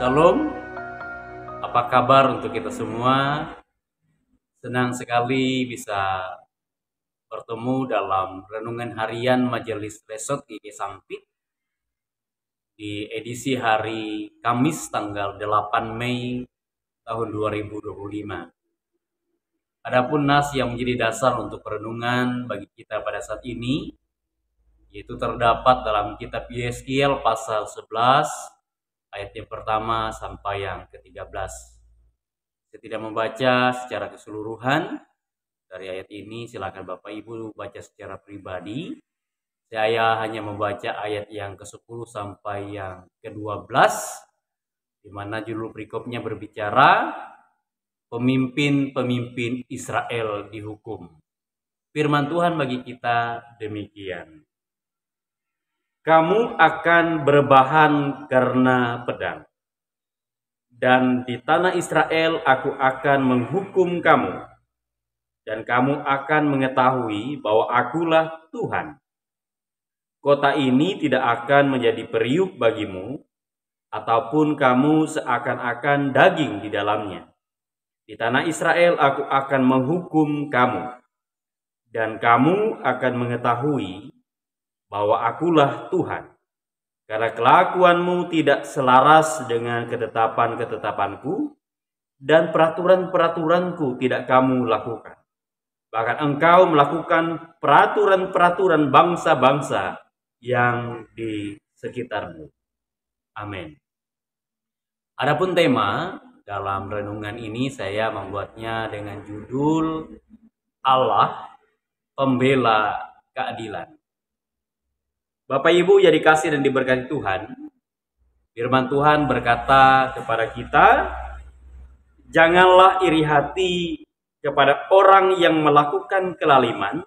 Shalom, apa kabar untuk kita semua? Senang sekali bisa bertemu dalam renungan harian Majelis Resort GG Sampit di edisi hari Kamis tanggal 8 Mei tahun 2025. Adapun nas yang menjadi dasar untuk renungan bagi kita pada saat ini yaitu terdapat dalam kitab Yeskiel pasal 11 ayat yang pertama sampai yang ke-13. Saya tidak membaca secara keseluruhan dari ayat ini, silakan Bapak Ibu baca secara pribadi. Saya hanya membaca ayat yang ke-10 sampai yang ke-12, di mana judul perikopnya berbicara pemimpin-pemimpin Israel dihukum. Firman Tuhan bagi kita demikian. Kamu akan berbahan karena pedang, dan di tanah Israel aku akan menghukum kamu, dan kamu akan mengetahui bahwa akulah Tuhan. Kota ini tidak akan menjadi periuk bagimu, ataupun kamu seakan-akan daging di dalamnya. Di tanah Israel aku akan menghukum kamu, dan kamu akan mengetahui bahwa akulah Tuhan. Karena kelakuanmu tidak selaras dengan ketetapan-ketetapanku, dan peraturan-peraturanku tidak kamu lakukan. Bahkan engkau melakukan peraturan-peraturan bangsa-bangsa yang di sekitarmu. Amin. Adapun tema dalam renungan ini saya membuatnya dengan judul Allah Pembela Keadilan. Bapak Ibu yang dikasih dan diberkati Tuhan, firman Tuhan berkata kepada kita, janganlah iri hati kepada orang yang melakukan kelaliman,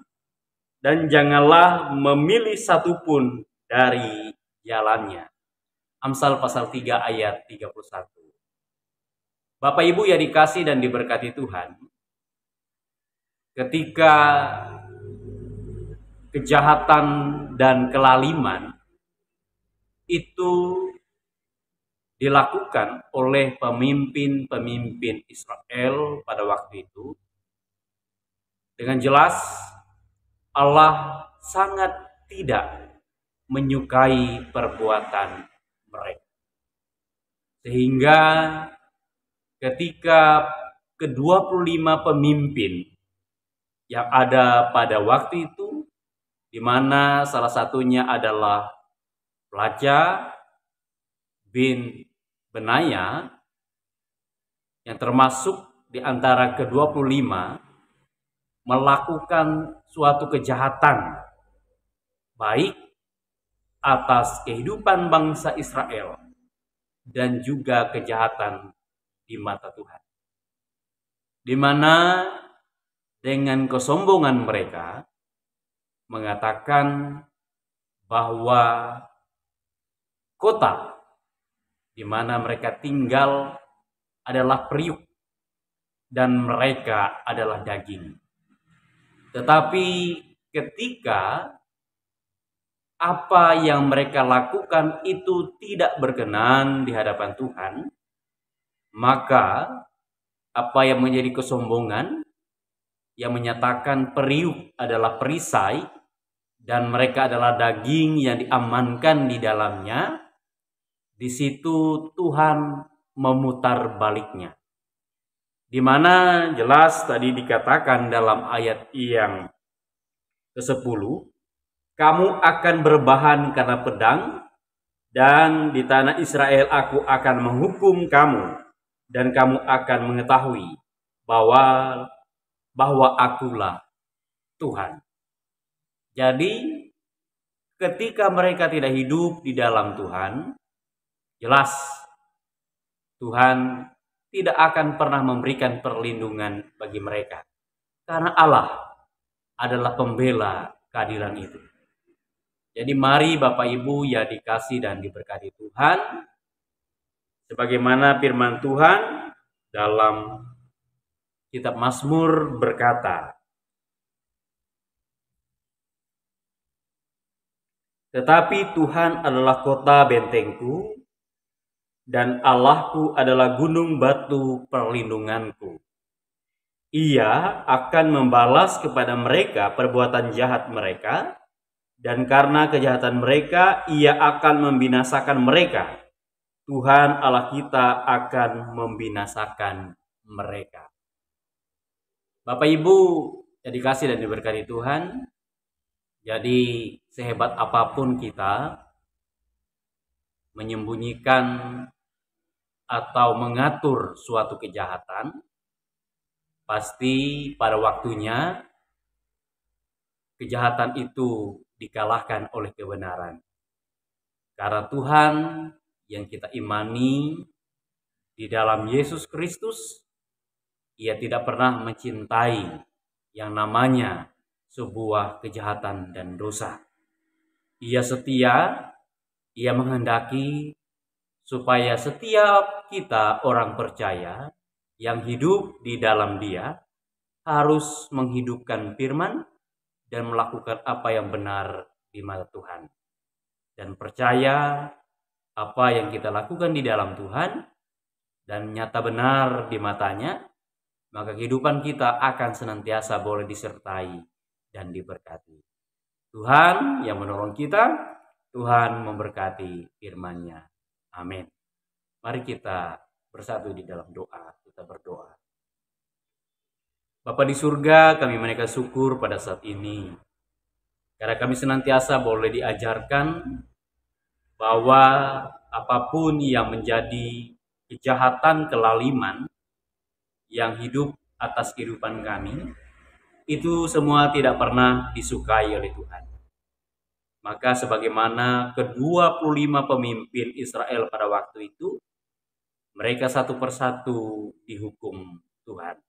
dan janganlah memilih satupun dari jalannya. Amsal pasal 3 ayat 31. Bapak Ibu yang dikasih dan diberkati Tuhan, ketika kejahatan dan kelaliman itu dilakukan oleh pemimpin-pemimpin Israel pada waktu itu, dengan jelas Allah sangat tidak menyukai perbuatan mereka. Sehingga ketika ke-25 pemimpin yang ada pada waktu itu, di mana salah satunya adalah Pelaja bin Benaya, yang termasuk di antara ke-25, melakukan suatu kejahatan baik atas kehidupan bangsa Israel dan juga kejahatan di mata Tuhan, di mana dengan kesombongan mereka mengatakan bahwa kota di mana mereka tinggal adalah periuk dan mereka adalah daging. Tetapi ketika apa yang mereka lakukan itu tidak berkenan di hadapan Tuhan, maka apa yang menjadi kesombongan yang menyatakan periuk adalah perisai dan mereka adalah daging yang diamankan di dalamnya, di situ Tuhan memutar baliknya. Di mana jelas tadi dikatakan dalam ayat yang ke-10, kamu akan berbahan karena pedang, dan di tanah Israel aku akan menghukum kamu, dan kamu akan mengetahui bahwa akulah Tuhan. Jadi ketika mereka tidak hidup di dalam Tuhan, jelas Tuhan tidak akan pernah memberikan perlindungan bagi mereka, karena Allah adalah pembela keadilan itu. Jadi mari Bapak Ibu yang dikasih dan diberkati Tuhan, sebagaimana firman Tuhan dalam kitab Mazmur berkata, tetapi Tuhan adalah kota bentengku, dan Allahku adalah gunung batu perlindunganku. Ia akan membalas kepada mereka perbuatan jahat mereka, dan karena kejahatan mereka, ia akan membinasakan mereka. Tuhan Allah kita akan membinasakan mereka. Bapak Ibu yang dikasih dan diberkati Tuhan, jadi sehebat apapun kita menyembunyikan atau mengatur suatu kejahatan, pasti pada waktunya kejahatan itu dikalahkan oleh kebenaran. Karena Tuhan yang kita imani di dalam Yesus Kristus, Ia tidak pernah mencintai yang namanya sebuah kejahatan dan dosa. Ia setia, Ia menghendaki supaya setiap kita orang percaya yang hidup di dalam Dia harus menghidupkan firman dan melakukan apa yang benar di mata Tuhan. Dan percaya apa yang kita lakukan di dalam Tuhan dan nyata benar di matanya, maka kehidupan kita akan senantiasa boleh disertai dan diberkati. Tuhan yang menolong kita, Tuhan memberkati firman-Nya. Amin. Mari kita bersatu di dalam doa, kita berdoa. Bapa di surga, kami menaikkan syukur pada saat ini. Karena kami senantiasa boleh diajarkan bahwa apapun yang menjadi kejahatan kelaliman yang hidup atas kehidupan kami, itu semua tidak pernah disukai oleh Tuhan. Maka sebagaimana ke-25 pemimpin Israel pada waktu itu, mereka satu persatu dihukum Tuhan.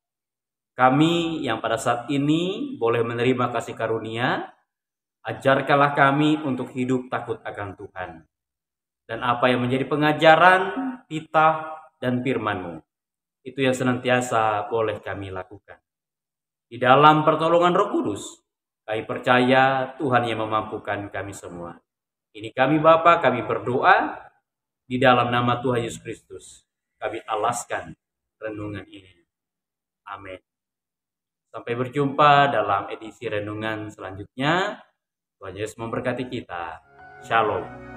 Kami yang pada saat ini boleh menerima kasih karunia, ajarkanlah kami untuk hidup takut akan Tuhan. Dan apa yang menjadi pengajaran, titah, dan firman-Mu, itu yang senantiasa boleh kami lakukan. Di dalam pertolongan Roh Kudus, kami percaya Tuhan yang memampukan kami semua. Ini kami Bapa, kami berdoa di dalam nama Tuhan Yesus Kristus. Kami alaskan renungan ini. Amin. Sampai berjumpa dalam edisi renungan selanjutnya. Tuhan Yesus memberkati kita. Shalom.